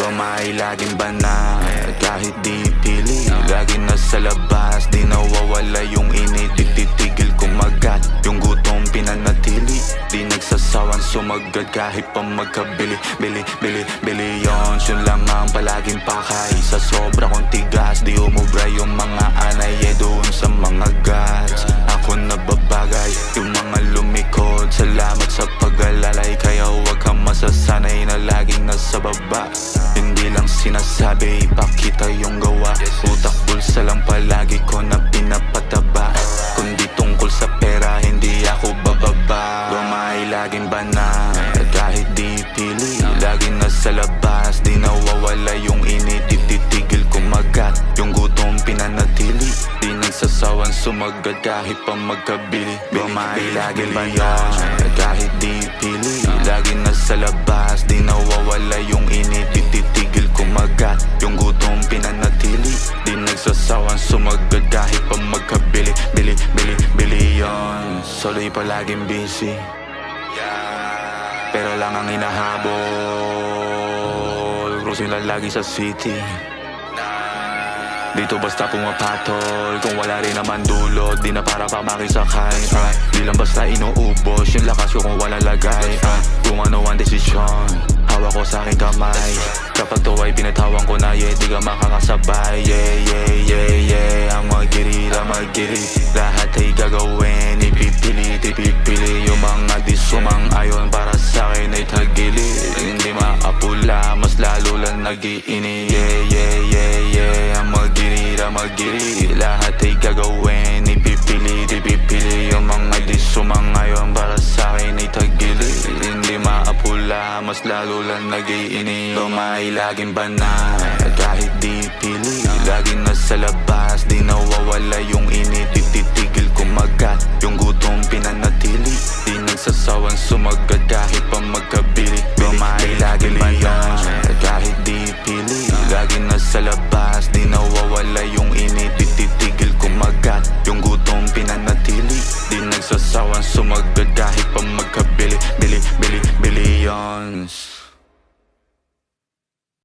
Gumay laging bana, kahit di pili. Lagi nasa labas, di nawawala yung init. Di titigil kumagat, yung gutom pinanatili. Di nagsasawang sumagad kahit pa magkabili. Billions, yun lang ang palaging pakay. Sa sobra kong tigas, di umubra yung mga anay. Doon sa mga gods, ako nababagay. Yung mga lumikod, salamat sa pag-alalay. Kaya huwag kang masasanay na laging nasa baba. Hindi lang sinasabi, ipakita yung gawa. Utak bulsa lang palagi ko na pinapataba. Kundi tungkol sa pera, hindi ako bababa. Gumay laging bana, kahit di pili. Laging nasa labas, di nawawala yung init. Di titigil kumagat, yung gutom pinanatili. Di nagsasawang sumagad kahit pa magkabili. Gumay laging bana, kahit di pili. Laging nasa labas, di nawawala yung init. Di titigil kumagat, yung gutom pinanatili. Di nagsasawang sumagad kahit pa magkabili. Billions, solo'y palaging busy, pero lang ang hinahabol. Cruising lang lagi sa city. Dito basta pumapatol, kung wala rin naman dulot. Di na para pa makisakay, di lang basta inuubos yung lakas ko kung wala lagay. Kung ano ang desisyon, hawak ko sa aking kamay. Kapag to ay pinatawan ko na, di ka makakasabay. Ang magiri, lahat ay gagawin. Ipipili yung mga di sumang-ayon para sa akin ay tagilid. Hindi maapula, mas lalo lang nag-iini. Ang magiri, lahat ay gagawin. Ipipili yung mga di sumang-ayon para sa akin ay tagilid. Hindi maapula, mas lalo lang nag-iini. Gumay laging bana, kahit di pili. Laging nasa labas, di nawawala yung init. Di titigil kumagat, yung gutom pinanatili. Di nagsasawang sumagad kahit pa magkabili. Gumay laging bana, kahit di pili. Laging nasa labas, di nawawala yung